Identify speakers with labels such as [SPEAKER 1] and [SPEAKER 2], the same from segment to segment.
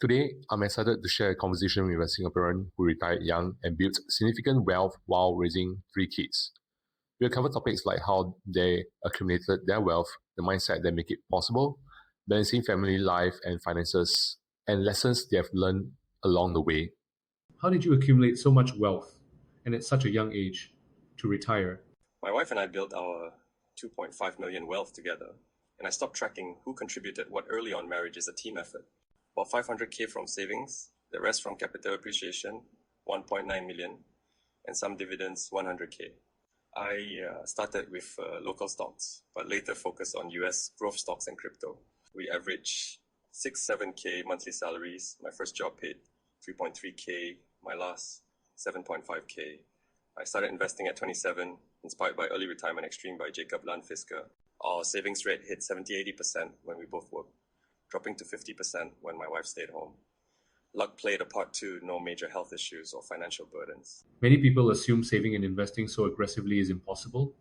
[SPEAKER 1] Today, I'm excited to share a conversation with a Singaporean who retired young and built significant wealth while raising 3 kids. We'll cover topics like how they accumulated their wealth, the mindset that make it possible, balancing family life and finances, and lessons they have learned along the way.
[SPEAKER 2] How did you accumulate so much wealth and at such a young age to retire?
[SPEAKER 3] My wife and I built our 2.5 million wealth together, and I stopped tracking who contributed what early on. Marriage is a team effort. About 500K from savings, the rest from capital appreciation, 1.9 million, and some dividends, 100K. I started with local stocks, but later focused on US growth stocks and crypto. We averaged 7K monthly salaries. My first job paid 3.3K, my last 7.5K. I started investing at 27, inspired by Early Retirement Extreme by Jacob Lund Fisker. Our savings rate hit 70-80% when we both worked, dropping to 50% when my wife stayed home. Luck played a part too, no major health issues or financial burdens.
[SPEAKER 2] Many people assume saving and investing so aggressively is impossible.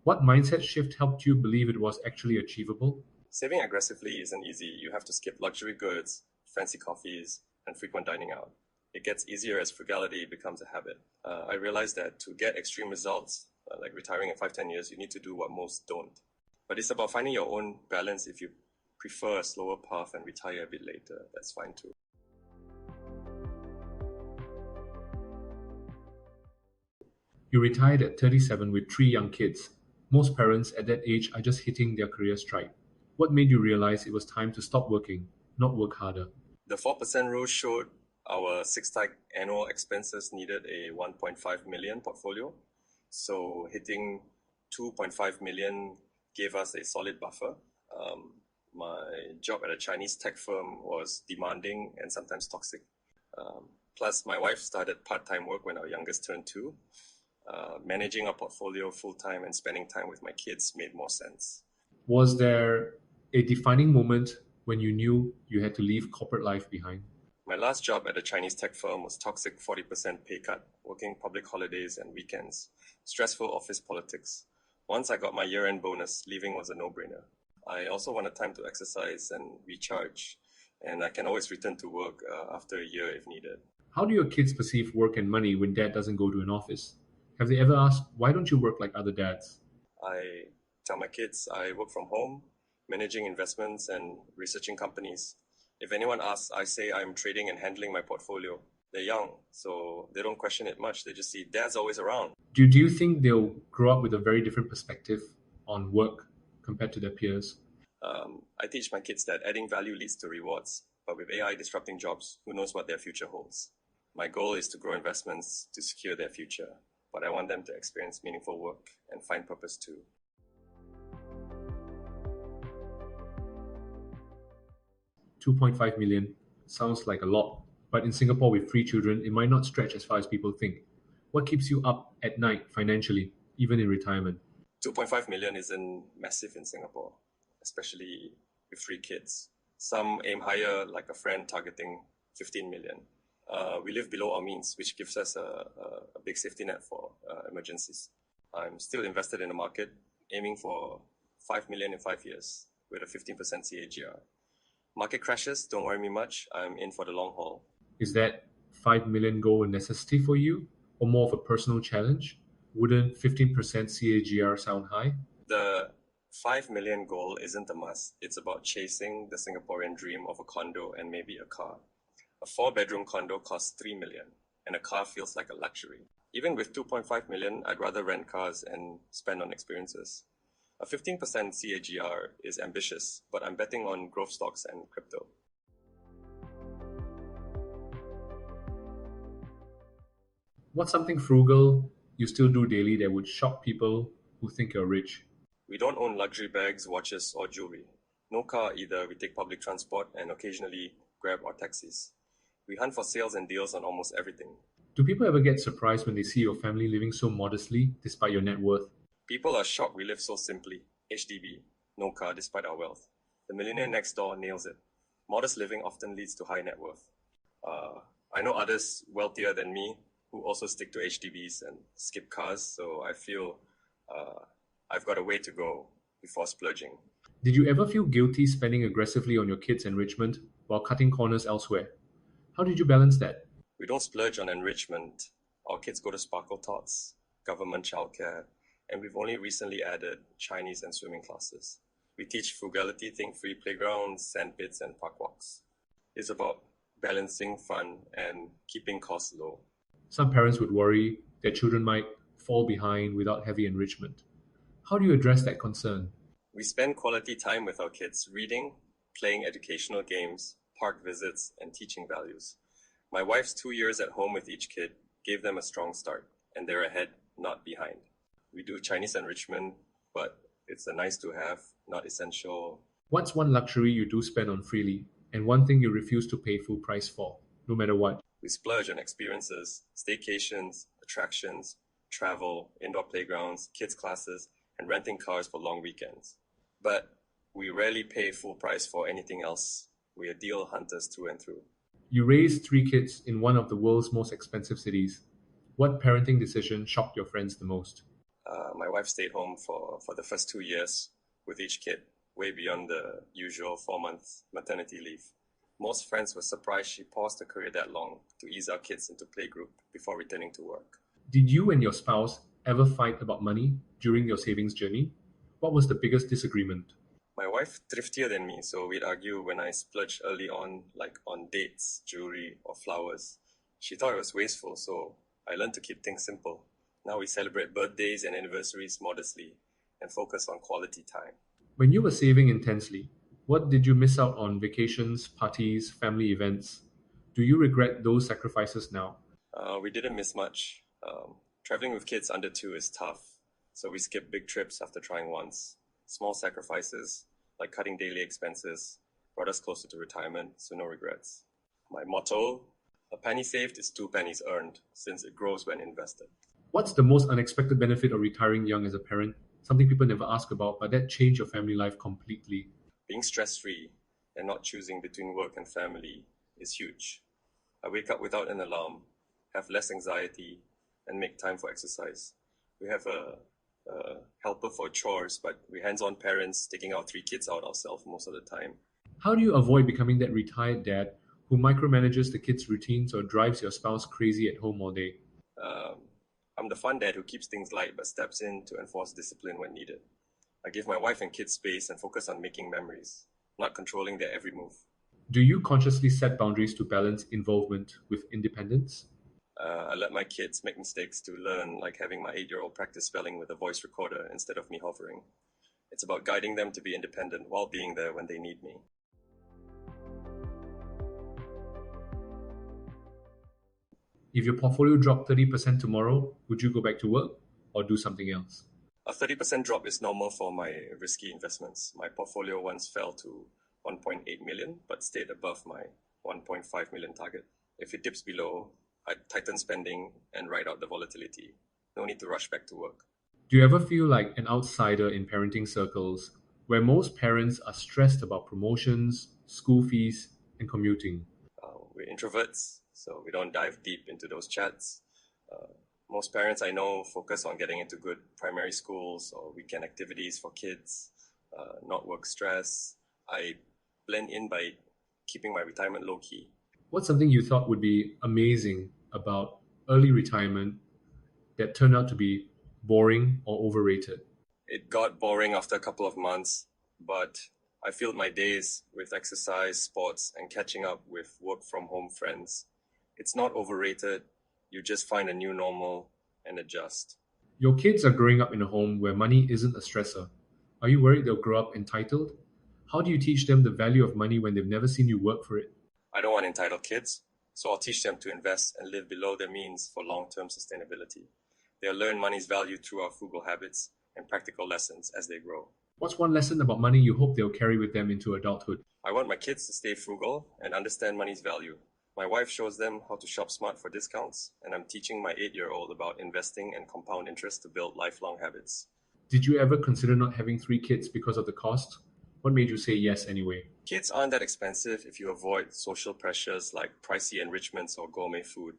[SPEAKER 2] What mindset shift helped you believe it was actually achievable?
[SPEAKER 3] Saving aggressively isn't easy. You have to skip luxury goods, fancy coffees, and frequent dining out. It gets easier as frugality becomes a habit. I realized that to get extreme results, like retiring in 5-10 years, you need to do what most don't. But it's about finding your own balance. If you prefer a slower path and retire a bit later, that's fine too.
[SPEAKER 2] You retired at 37 with 3 young kids. Most parents at that age are just hitting their career stride. What made you realize it was time to stop working, not work harder?
[SPEAKER 3] The 4% rule showed our 6-type annual expenses needed a 1.5 million portfolio. So hitting 2.5 million gave us a solid buffer. My job at a Chinese tech firm was demanding and sometimes toxic. Plus, my wife started part-time work when our youngest turned 2. Managing our portfolio full-time and spending time with my kids made more sense.
[SPEAKER 2] Was there a defining moment when you knew you had to leave corporate life behind?
[SPEAKER 3] My last job at a Chinese tech firm was toxic 40% pay cut, working public holidays and weekends, stressful office politics. Once I got my year-end bonus, leaving was a no-brainer. I also wanted time to exercise and recharge, and I can always return to work after a year if needed.
[SPEAKER 2] How do your kids perceive work and money when dad doesn't go to an office? Have they ever asked, why don't you work like other dads?
[SPEAKER 3] I tell my kids I work from home, managing investments and researching companies. If anyone asks, I say I'm trading and handling my portfolio. They're young, so they don't question it much. They just see dad's always around.
[SPEAKER 2] Do you think they'll grow up with a very different perspective on work compared to their peers?
[SPEAKER 3] I teach my kids that adding value leads to rewards, but with AI disrupting jobs, who knows what their future holds? My goal is to grow investments to secure their future, but I want them to experience meaningful work and find purpose too.
[SPEAKER 2] $2.5 million sounds like a lot, but in Singapore with 3 children, it might not stretch as far as people think. What keeps you up at night financially, even in retirement?
[SPEAKER 3] 2.5 million isn't massive in Singapore, especially with 3 kids. Some aim higher, like a friend targeting 15 million. We live below our means, which gives us a big safety net for emergencies. I'm still invested in the market, aiming for 5 million in 5 years with a 15% CAGR. Market crashes don't worry me much. I'm in for the long haul.
[SPEAKER 2] Is that 5 million goal a necessity for you, or more of a personal challenge? Wouldn't 15% CAGR sound high?
[SPEAKER 3] The 5 million goal isn't a must. It's about chasing the Singaporean dream of a condo and maybe a car. A 4-bedroom condo costs 3 million, and a car feels like a luxury. Even with 2.5 million, I'd rather rent cars and spend on experiences. A 15% CAGR is ambitious, but I'm betting on growth stocks and crypto.
[SPEAKER 2] What's something frugal you still do daily that would shock people who think you're rich?
[SPEAKER 3] We don't own luxury bags, watches, or jewelry. No car either. We take public transport and occasionally Grab or taxis. We hunt for sales and deals on almost everything.
[SPEAKER 2] Do people ever get surprised when they see your family living so modestly despite your net worth?
[SPEAKER 3] People are shocked we live so simply. HDB, no car despite our wealth. The millionaire next door nails it. Modest living often leads to high net worth. I know others wealthier than me who also stick to HDBs and skip cars, so I feel I've got a way to go before splurging.
[SPEAKER 2] Did you ever feel guilty spending aggressively on your kids' enrichment while cutting corners elsewhere. How did you balance that?
[SPEAKER 3] We don't splurge on enrichment. Our kids go to Sparkle Tots, government childcare, and we've only recently added Chinese and swimming classes. We teach frugality, think free playgrounds, sandpits, and park walks. It's about balancing fun and keeping costs low.
[SPEAKER 2] Some parents would worry their children might fall behind without heavy enrichment. How do you address that concern?
[SPEAKER 3] We spend quality time with our kids, reading, playing educational games, park visits, and teaching values. My wife's 2 years at home with each kid gave them a strong start, and they're ahead, not behind. We do Chinese enrichment, but it's a nice to have, not essential.
[SPEAKER 2] What's one luxury you do spend on freely, and one thing you refuse to pay full price for, no matter what?
[SPEAKER 3] We splurge on experiences, staycations, attractions, travel, indoor playgrounds, kids' classes, and renting cars for long weekends. But we rarely pay full price for anything else. We are deal hunters through and through.
[SPEAKER 2] You raised 3 kids in one of the world's most expensive cities. What parenting decision shocked your friends the most?
[SPEAKER 3] My wife stayed home for the first 2 years with each kid, way beyond the usual 4-month maternity leave. Most friends were surprised she paused her career that long to ease our kids into playgroup before returning to work.
[SPEAKER 2] Did you and your spouse ever fight about money during your savings journey? What was the biggest disagreement?
[SPEAKER 3] My wife thriftier than me, so we'd argue when I splurged early on, like on dates, jewelry, or flowers. She thought it was wasteful, so I learned to keep things simple. Now we celebrate birthdays and anniversaries modestly and focus on quality time.
[SPEAKER 2] When you were saving intensely, what did you miss out on? Vacations, parties, family events? Do you regret those sacrifices now?
[SPEAKER 3] We didn't miss much. Traveling with kids under 2 is tough, so we skip big trips after trying once. Small sacrifices, like cutting daily expenses, brought us closer to retirement, so no regrets. My motto, a penny saved is 2 pennies earned, since it grows when invested.
[SPEAKER 2] What's the most unexpected benefit of retiring young as a parent? Something people never ask about, but that changed your family life completely.
[SPEAKER 3] Being stress-free and not choosing between work and family is huge. I wake up without an alarm, have less anxiety, and make time for exercise. We have a helper for chores, but we're hands-on parents, taking our 3 kids out ourselves most of the time.
[SPEAKER 2] How do you avoid becoming that retired dad who micromanages the kids' routines or drives your spouse crazy at home all day?
[SPEAKER 3] I'm the fun dad who keeps things light but steps in to enforce discipline when needed. I give my wife and kids space and focus on making memories, not controlling their every move.
[SPEAKER 2] Do you consciously set boundaries to balance involvement with independence?
[SPEAKER 3] I let my kids make mistakes to learn, like having my 8-year-old practice spelling with a voice recorder instead of me hovering. It's about guiding them to be independent while being there when they need me.
[SPEAKER 2] If your portfolio dropped 30% tomorrow, would you go back to work or do something else?
[SPEAKER 3] A 30% drop is normal for my risky investments. My portfolio once fell to 1.8 million, but stayed above my 1.5 million target. If it dips below, I'd tighten spending and ride out the volatility. No need to rush back to work.
[SPEAKER 2] Do you ever feel like an outsider in parenting circles where most parents are stressed about promotions, school fees, and commuting?
[SPEAKER 3] We're introverts, so we don't dive deep into those chats. Most parents I know focus on getting into good primary schools or weekend activities for kids, not work stress. I blend in by keeping my retirement low-key.
[SPEAKER 2] What's something you thought would be amazing about early retirement that turned out to be boring or overrated?
[SPEAKER 3] It got boring after a couple of months, but I filled my days with exercise, sports, and catching up with work-from-home friends. It's not overrated. You just find a new normal and adjust.
[SPEAKER 2] Your kids are growing up in a home where money isn't a stressor. Are you worried they'll grow up entitled? How do you teach them the value of money when they've never seen you work for it?
[SPEAKER 3] I don't want entitled kids, so I'll teach them to invest and live below their means for long-term sustainability. They'll learn money's value through our frugal habits and practical lessons as they grow.
[SPEAKER 2] What's one lesson about money you hope they'll carry with them into adulthood?
[SPEAKER 3] I want my kids to stay frugal and understand money's value. My wife shows them how to shop smart for discounts, and I'm teaching my 8-year-old about investing and compound interest to build lifelong habits.
[SPEAKER 2] Did you ever consider not having 3 kids because of the cost? What made you say yes anyway?
[SPEAKER 3] Kids aren't that expensive if you avoid social pressures like pricey enrichments or gourmet food.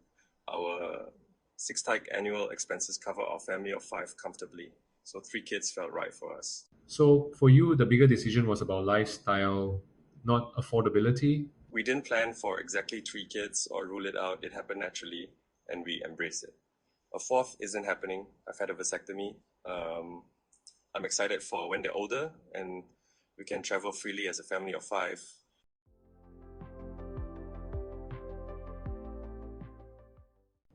[SPEAKER 3] Our 6-type annual expenses cover our family of 5 comfortably, so 3 kids felt right for us.
[SPEAKER 2] So for you, the bigger decision was about lifestyle, not affordability?
[SPEAKER 3] We didn't plan for exactly 3 kids or rule it out. It happened naturally, and we embrace it. A 4th isn't happening. I've had a vasectomy. I'm excited for when they're older and we can travel freely as a family of 5.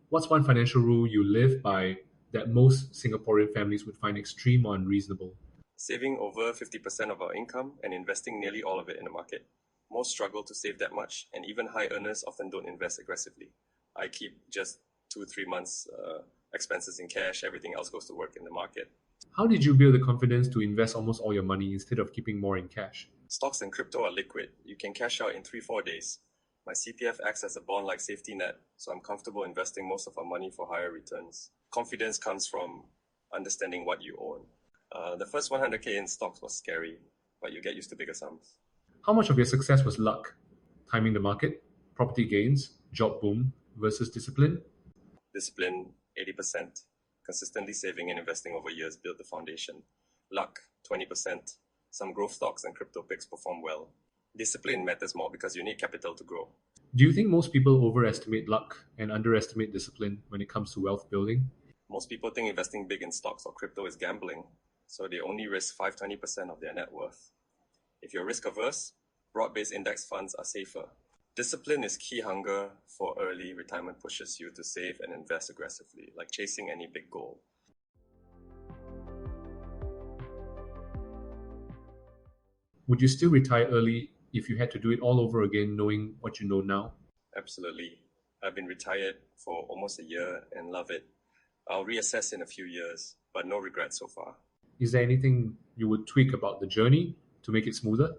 [SPEAKER 2] What's one financial rule you live by that most Singaporean families would find extreme or unreasonable?
[SPEAKER 3] Saving over 50% of our income and investing nearly all of it in the market. Most struggle to save that much, and even high earners often don't invest aggressively. I keep just 2-3 months expenses in cash. Everything else goes to work in the market.
[SPEAKER 2] How did you build the confidence to invest almost all your money instead of keeping more in cash?
[SPEAKER 3] Stocks and crypto are liquid. You can cash out in 3-4 days. My CPF acts as a bond-like safety net, so I'm comfortable investing most of our money for higher returns. Confidence comes from understanding what you own. The first 100K in stocks was scary, but you get used to bigger sums.
[SPEAKER 2] How much of your success was luck? Timing the market, property gains, job boom versus discipline?
[SPEAKER 3] Discipline, 80%. Consistently saving and investing over years built the foundation. Luck, 20%. Some growth stocks and crypto picks perform well. Discipline matters more because you need capital to grow.
[SPEAKER 2] Do you think most people overestimate luck and underestimate discipline when it comes to wealth building?
[SPEAKER 3] Most people think investing big in stocks or crypto is gambling, so they only risk 5-20% of their net worth. If you're risk averse, broad-based index funds are safer. Discipline is key. Hunger for early retirement pushes you to save and invest aggressively, like chasing any big goal.
[SPEAKER 2] Would you still retire early if you had to do it all over again, knowing what you know now?
[SPEAKER 3] Absolutely. I've been retired for almost a year and love it. I'll reassess in a few years, but no regrets so far.
[SPEAKER 2] Is there anything you would tweak about the journey to make it smoother?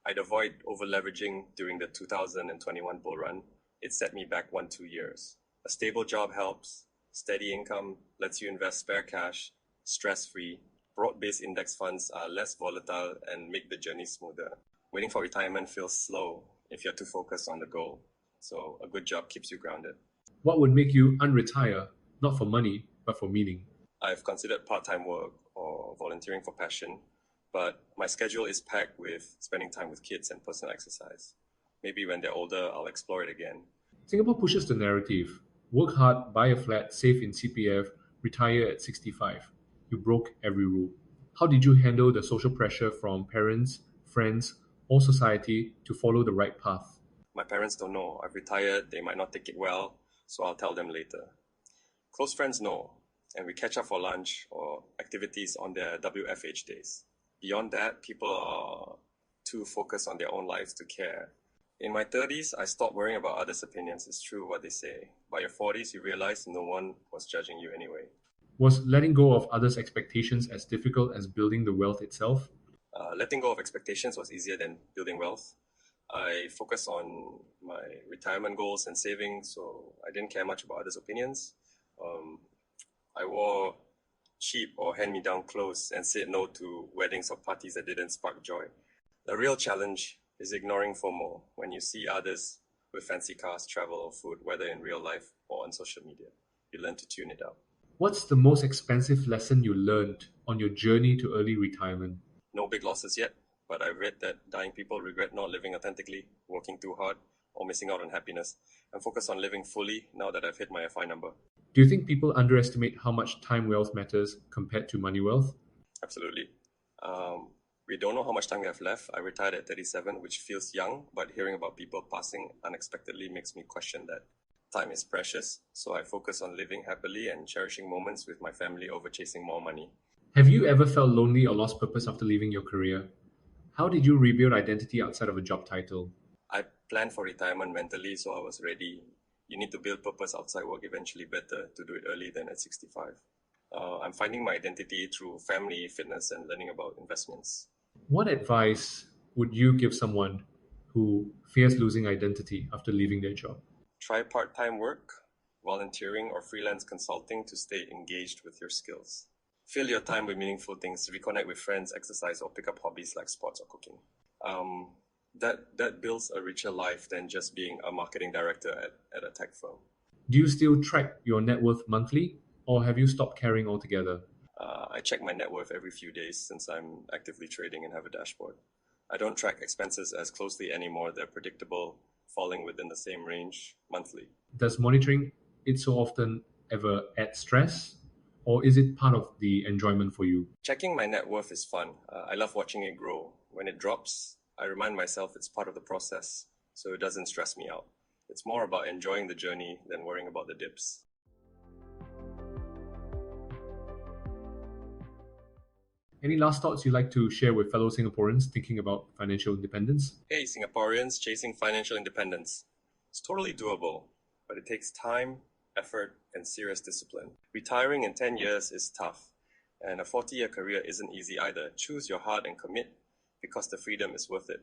[SPEAKER 3] I'd avoid over-leveraging during the 2021 bull run. It set me back 1-2 years. A stable job helps. Steady income lets you invest spare cash, stress-free. Broad-based index funds are less volatile and make the journey smoother. Waiting for retirement feels slow if you're too focused on the goal. So a good job keeps you grounded.
[SPEAKER 2] What would make you unretire, not for money, but for meaning?
[SPEAKER 3] I've considered part-time work or volunteering for passion, but my schedule is packed with spending time with kids and personal exercise. Maybe when they're older, I'll explore it again.
[SPEAKER 2] Singapore pushes the narrative. Work hard, buy a flat, save in CPF, retire at 65. You broke every rule. How did you handle the social pressure from parents, friends, or society to follow the right path?
[SPEAKER 3] My parents don't know. I've retired. They might not take it well, so I'll tell them later. Close friends know, and we catch up for lunch or activities on their WFH days. Beyond that, people are too focused on their own lives to care. In my 30s, I stopped worrying about others' opinions. It's true what they say. By your 40s, you realize no one was judging you anyway.
[SPEAKER 2] Was letting go of others' expectations as difficult as building the wealth itself?
[SPEAKER 3] Letting go of expectations was easier than building wealth. I focused on my retirement goals and savings, so I didn't care much about others' opinions. I wore cheap or hand-me-down clothes and said no to weddings or parties that didn't spark joy. The real challenge is ignoring FOMO when you see others with fancy cars, travel, or food, whether in real life or on social media. You learn to tune it out.
[SPEAKER 2] What's the most expensive lesson you learned on your journey to early retirement?
[SPEAKER 3] No big losses yet, but I read that dying people regret not living authentically, working too hard, or missing out on happiness. I'm focused on living fully now that I've hit my FI number.
[SPEAKER 2] Do you think people underestimate how much time wealth matters compared to money wealth?
[SPEAKER 3] Absolutely. We don't know how much time we have left. I retired at 37, which feels young, but hearing about people passing unexpectedly makes me question that. Time is precious, so I focus on living happily and cherishing moments with my family over chasing more money.
[SPEAKER 2] Have you ever felt lonely or lost purpose after leaving your career? How did you rebuild identity outside of a job title?
[SPEAKER 3] I planned for retirement mentally, so I was ready. You need to build purpose outside work eventually. Better to do it early than at 65. I'm finding my identity through family, fitness, and learning about investments.
[SPEAKER 2] What advice would you give someone who fears losing identity after leaving their job?
[SPEAKER 3] Try part-time work, volunteering, or freelance consulting to stay engaged with your skills. Fill your time with meaningful things, reconnect with friends, exercise, or pick up hobbies like sports or cooking. That builds a richer life than just being a marketing director at a tech firm.
[SPEAKER 2] Do you still track your net worth monthly, or have you stopped caring altogether?
[SPEAKER 3] I check my net worth every few days since I'm actively trading and have a dashboard. I don't track expenses as closely anymore. They're predictable, falling within the same range monthly.
[SPEAKER 2] Does monitoring it so often ever add stress, or is it part of the enjoyment for you?
[SPEAKER 3] Checking my net worth is fun. I love watching it grow. When it drops, I remind myself it's part of the process, so it doesn't stress me out. It's more about enjoying the journey than worrying about the dips.
[SPEAKER 2] Any last thoughts you'd like to share with fellow Singaporeans thinking about financial independence?
[SPEAKER 3] Hey, Singaporeans chasing financial independence. It's totally doable, but it takes time, effort, and serious discipline. Retiring in 10 years is tough, and a 40-year career isn't easy either. Choose your heart and commit, because the freedom is worth it.